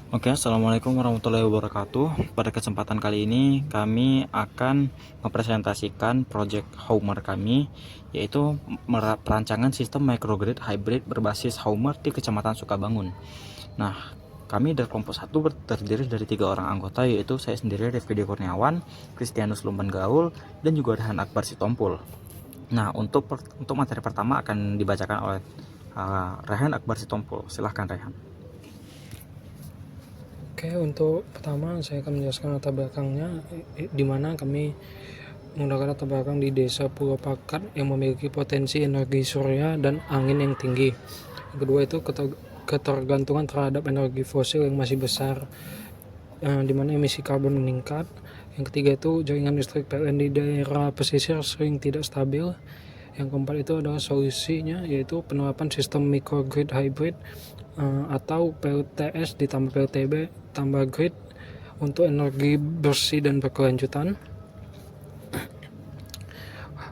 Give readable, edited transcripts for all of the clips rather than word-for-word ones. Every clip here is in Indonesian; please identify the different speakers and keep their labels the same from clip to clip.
Speaker 1: Oke, assalamualaikum warahmatullahi wabarakatuh. Pada kesempatan kali ini kami akan mempresentasikan project Homer kami, yaitu perancangan sistem microgrid hybrid berbasis Homer di Kecamatan Sukabangun. Nah, kami dari kelompok 1 terdiri dari 3 orang anggota, yaitu saya sendiri Rifki Kurniawan, Kristianus Lumban Gaul, dan juga Rehan Akbar Sitompul. Nah, untuk materi pertama akan dibacakan oleh Rehan Akbar Sitompul. Silahkan Rehan.
Speaker 2: Oke, untuk pertama saya akan menjelaskan latar belakangnya, di mana kami menggunakan latar belakang di Desa Purwopakat yang memiliki potensi energi surya dan angin yang tinggi. Yang kedua itu ketergantungan terhadap energi fosil yang masih besar, di mana emisi karbon meningkat. Yang ketiga itu jaringan listrik PLN di daerah pesisir sering tidak stabil. Yang keempat itu adalah solusinya, yaitu penerapan sistem microgrid hybrid atau PLTS ditambah PLTB tambah grid untuk energi bersih dan berkelanjutan.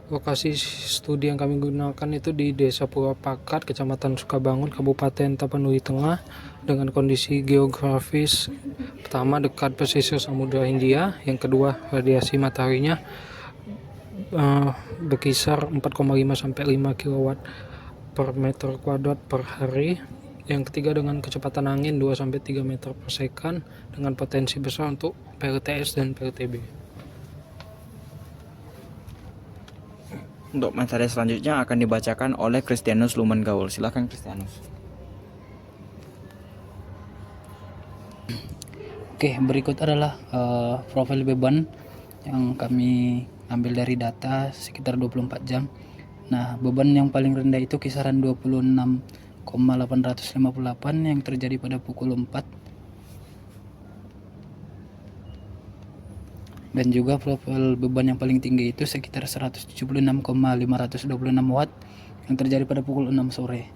Speaker 2: Lokasi studi yang kami gunakan itu di Desa Purwopakat, Kecamatan Sukabangun, Kabupaten Tapanuli Tengah, dengan kondisi geografis pertama dekat pesisir Samudra Hindia, yang kedua radiasi mataharinya berkisar 4,5 sampai 5 kW per meter kuadrat per hari. Yang ketiga dengan kecepatan angin 2 sampai 3 meter per second dengan potensi besar untuk PLTS dan PLTB.
Speaker 1: Untuk materi selanjutnya akan dibacakan oleh Kristianus Lumban Gaul. Silahkan Kristianus.
Speaker 3: Oke, berikut adalah profil beban yang kami ambil dari data sekitar 24 jam. Nah, beban yang paling rendah itu kisaran 26,858 yang terjadi pada pukul 4. Dan juga profil beban yang paling tinggi itu sekitar 176,526 watt yang terjadi pada pukul 6 sore.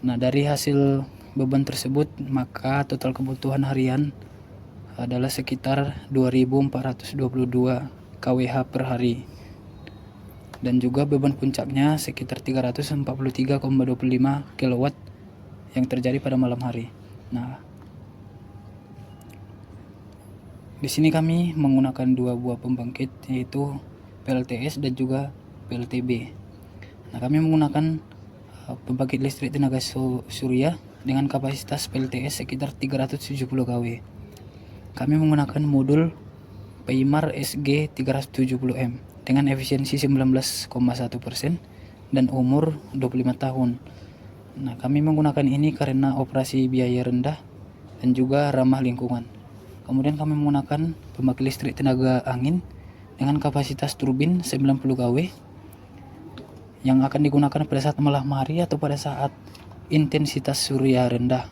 Speaker 3: Nah, dari hasil beban tersebut, maka total kebutuhan harian adalah sekitar 2422 kWh per hari. Dan juga beban puncaknya sekitar 343,25 kW yang terjadi pada malam hari. Nah, di sini kami menggunakan 2 buah pembangkit, yaitu PLTS dan juga PLTB. Nah, kami menggunakan pembangkit listrik tenaga surya dengan kapasitas PLTS sekitar 370 kW. Kami menggunakan modul Paymar SG 370M dengan efisiensi 19,1% dan umur 25 tahun. Nah, kami menggunakan ini karena operasi biaya rendah dan juga ramah lingkungan. Kemudian kami menggunakan pembangkit listrik tenaga angin dengan kapasitas turbin 90 kW yang akan digunakan pada saat malam hari atau pada saat intensitas surya rendah.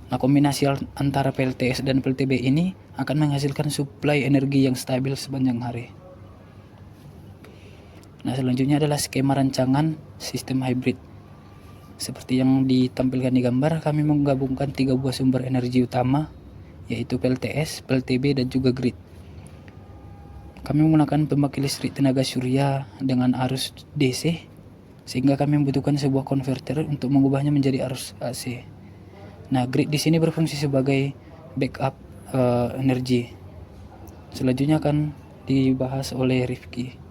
Speaker 3: Nah, kombinasi antara PLTS dan PLTB ini akan menghasilkan suplai energi yang stabil sepanjang hari. Nah, selanjutnya adalah skema rancangan sistem hybrid. Seperti yang ditampilkan di gambar, kami menggabungkan 3 buah sumber energi utama, yaitu PLTS, PLTB, dan juga grid. Kami menggunakan pembangkit listrik tenaga surya dengan arus DC, sehingga kami membutuhkan sebuah konverter untuk mengubahnya menjadi arus AC. Nah, grid di sini berfungsi sebagai backup energi. Selanjutnya akan dibahas oleh Rifki.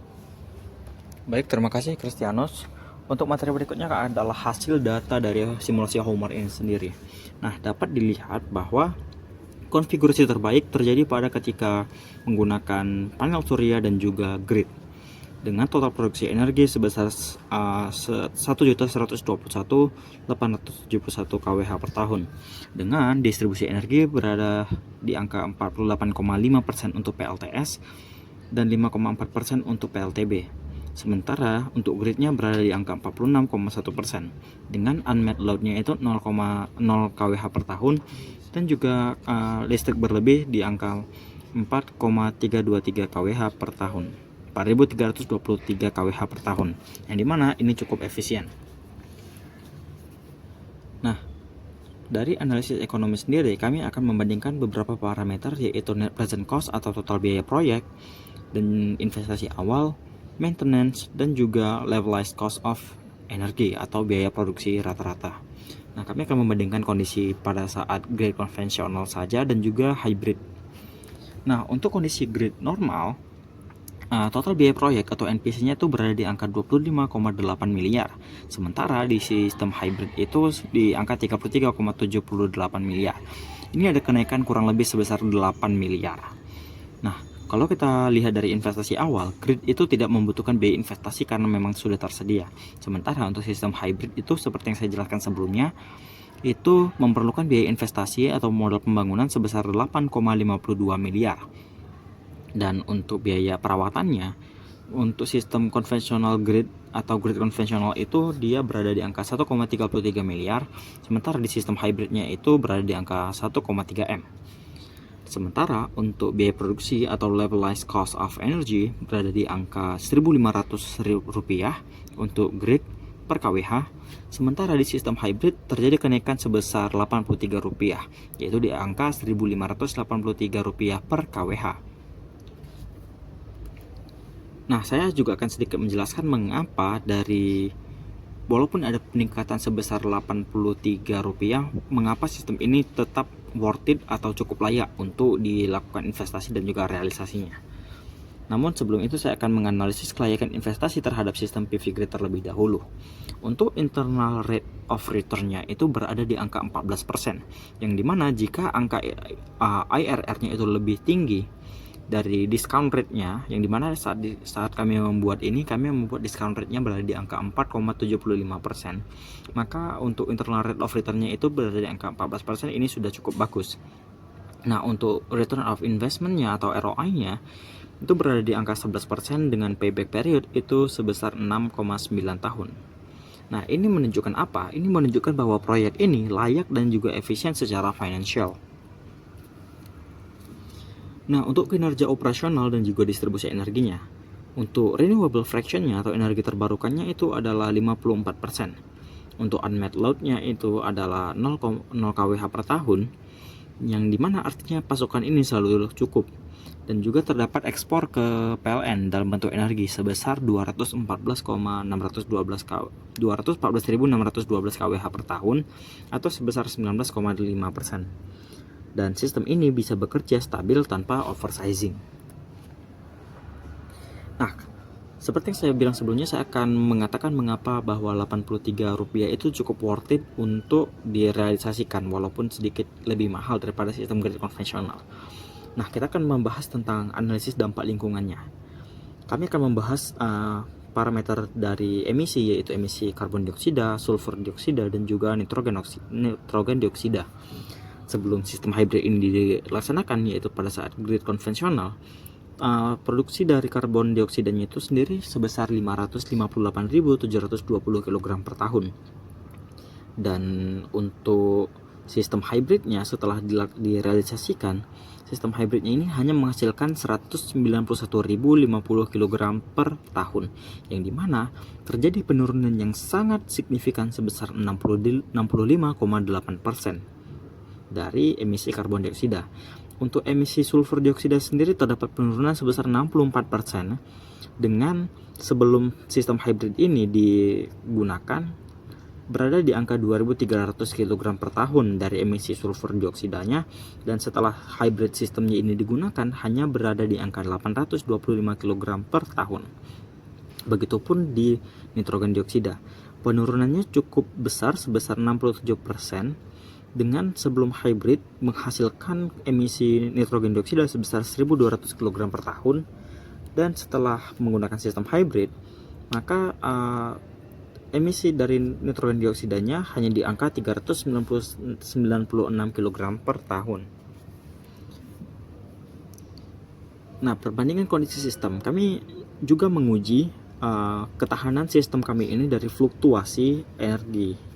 Speaker 1: Baik, terima kasih Kristianus. Untuk materi berikutnya adalah hasil data dari simulasi Homer ini sendiri. Nah, dapat dilihat bahwa konfigurasi terbaik terjadi pada ketika menggunakan panel surya dan juga grid dengan total produksi energi sebesar 1.121.871 kWh per tahun, dengan distribusi energi berada di angka 48,5% untuk PLTS dan 5,4% untuk PLTB. Sementara untuk gridnya berada di angka 46,1% dengan unmet loadnya itu 0,0 kWh per tahun, dan juga listrik berlebih di angka 4,323 kWh per tahun, 4.323 kWh per tahun, yang dimana ini cukup efisien. Nah, dari analisis ekonomi sendiri, kami akan membandingkan beberapa parameter, yaitu net present cost atau total biaya proyek, dan investasi awal, maintenance, dan juga levelized cost of energy atau biaya produksi rata-rata. Nah, kami akan membandingkan kondisi pada saat grid konvensional saja dan juga hybrid. Nah, untuk kondisi grid normal, total biaya proyek atau NPC-nya itu berada di angka 25,8 miliar. Sementara di sistem hybrid itu di angka 33,78 miliar. Ini ada kenaikan kurang lebih sebesar 8 miliar. Nah, kalau kita lihat dari investasi awal, grid itu tidak membutuhkan biaya investasi karena memang sudah tersedia. Sementara untuk sistem hybrid itu seperti yang saya jelaskan sebelumnya, itu memerlukan biaya investasi atau modal pembangunan sebesar 8,52 miliar. Dan untuk biaya perawatannya, untuk sistem konvensional grid atau grid konvensional itu dia berada di angka 1,33 miliar, sementara di sistem hybridnya itu berada di angka 1,3 M. Sementara untuk biaya produksi atau levelized cost of energy berada di angka Rp1.500 untuk grid per kWh, sementara di sistem hybrid terjadi kenaikan sebesar Rp83, yaitu di angka Rp1.583 per kWh. Nah, saya juga akan sedikit menjelaskan mengapa walaupun ada peningkatan sebesar Rp83, mengapa sistem ini tetap worth it atau cukup layak untuk dilakukan investasi dan juga realisasinya. Namun sebelum itu saya akan menganalisis kelayakan investasi terhadap sistem PV grid terlebih dahulu. Untuk internal rate of return-nya itu berada di angka 14%, yang dimana jika angka IRR-nya itu lebih tinggi dari discount rate-nya, yang dimana saat kami membuat discount rate-nya berada di angka 4,75%, maka untuk internal rate of return-nya itu berada di angka 14%. Ini sudah cukup bagus. Nah, untuk return of investment-nya atau ROI-nya itu berada di angka 11% dengan payback period itu sebesar 6,9 tahun. Nah, ini menunjukkan apa? Ini menunjukkan bahwa proyek ini layak dan juga efisien secara financial. Nah, untuk kinerja operasional dan juga distribusi energinya, untuk renewable fraction-nya atau energi terbarukannya itu adalah 54%. Untuk unmet load-nya itu adalah 0 kWh per tahun, yang dimana artinya pasokan ini selalu cukup. Dan juga terdapat ekspor ke PLN dalam bentuk energi sebesar 214.612 kWh per tahun atau sebesar 19,5%. Dan sistem ini bisa bekerja stabil tanpa oversizing. Nah, seperti yang saya bilang sebelumnya, saya akan mengatakan mengapa bahwa Rp83 itu cukup worth it untuk direalisasikan walaupun sedikit lebih mahal daripada sistem grid konvensional. Nah, kita akan membahas tentang analisis dampak lingkungannya. Kami akan membahas parameter dari emisi, yaitu emisi karbon dioksida, sulfur dioksida, dan juga nitrogen dioksida. Sebelum sistem hybrid ini dilaksanakan, yaitu pada saat grid konvensional, produksi dari karbon dioksidanya itu sendiri sebesar 558.720 kg per tahun. Dan untuk sistem hybridnya setelah direalisasikan, sistem hybridnya ini hanya menghasilkan 191.050 kg per tahun, yang dimana terjadi penurunan yang sangat signifikan sebesar 65,8% dari emisi karbon dioksida. Untuk emisi sulfur dioksida sendiri terdapat penurunan sebesar 64%, dengan sebelum sistem hybrid ini digunakan berada di angka 2.300 kg per tahun dari emisi sulfur dioksidanya, dan setelah hybrid sistemnya ini digunakan hanya berada di angka 825 kg per tahun. Begitupun di nitrogen dioksida, penurunannya cukup besar sebesar 67%, dengan sebelum hybrid menghasilkan emisi nitrogen dioksida sebesar 1.200 kg per tahun, dan setelah menggunakan sistem hybrid maka emisi dari nitrogen dioksidanya hanya di angka 396 kg per tahun. Nah, perbandingan kondisi sistem, kami juga menguji ketahanan sistem kami ini dari fluktuasi energi.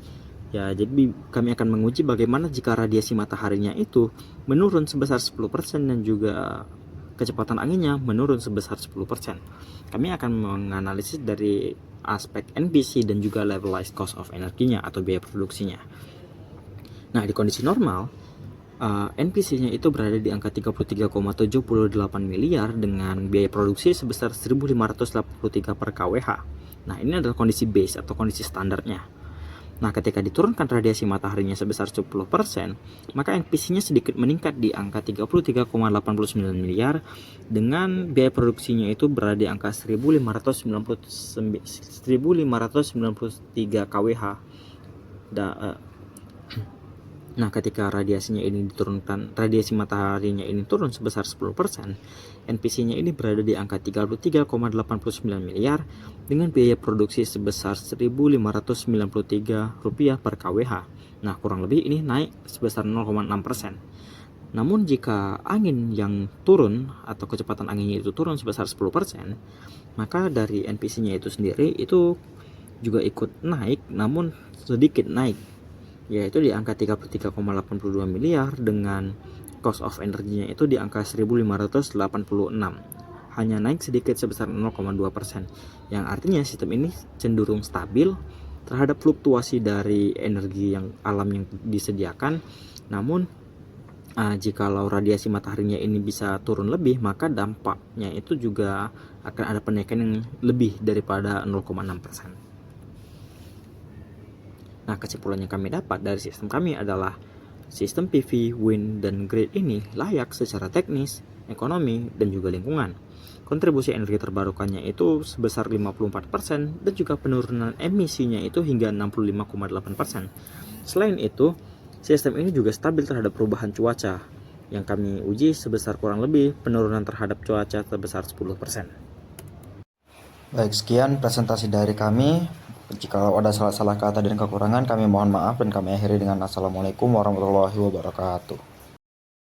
Speaker 1: Ya, jadi kami akan menguji bagaimana jika radiasi mataharinya itu menurun sebesar 10% dan juga kecepatan anginnya menurun sebesar 10%. Kami akan menganalisis dari aspek NPC dan juga levelized cost of energinya atau biaya produksinya. Nah, di kondisi normal, NPC-nya itu berada di angka 33,78 miliar dengan biaya produksi sebesar 1.583 per kWh. Nah, ini adalah kondisi base atau kondisi standarnya. Nah, ketika diturunkan radiasi mataharinya sebesar 10%, maka NPC-nya sedikit meningkat di angka 33,89 miliar dengan biaya produksinya itu berada di angka 1593 kWh. Nah, ketika radiasi mataharinya ini turun sebesar 10%, NPC-nya ini berada di angka 33,89 miliar dengan biaya produksi sebesar Rp1.593 per kWh. Nah, kurang lebih ini naik sebesar 0,6%. Namun jika angin yang turun atau kecepatan anginnya itu turun sebesar 10%, maka dari NPC-nya itu sendiri itu juga ikut naik, namun sedikit naik, yaitu di angka 33,82 miliar dengan cost of energinya itu di angka 1.586, hanya naik sedikit sebesar 0,2%, yang artinya sistem ini cenderung stabil terhadap fluktuasi dari energi yang alam yang disediakan. Namun jikalau radiasi mataharinya ini bisa turun lebih, maka dampaknya itu juga akan ada penaikan yang lebih daripada 0,6%. Nah, kesimpulan yang kami dapat dari sistem kami adalah sistem PV, wind, dan grid ini layak secara teknis, ekonomi, dan juga lingkungan. Kontribusi energi terbarukannya itu sebesar 54% dan juga penurunan emisinya itu hingga 65,8%. Selain itu, sistem ini juga stabil terhadap perubahan cuaca yang kami uji sebesar kurang lebih penurunan terhadap cuaca sebesar 10%.
Speaker 4: Baik, sekian presentasi dari kami. Jika ada salah-salah kata dan kekurangan, kami mohon maaf dan kami akhiri dengan Assalamualaikum warahmatullahi wabarakatuh.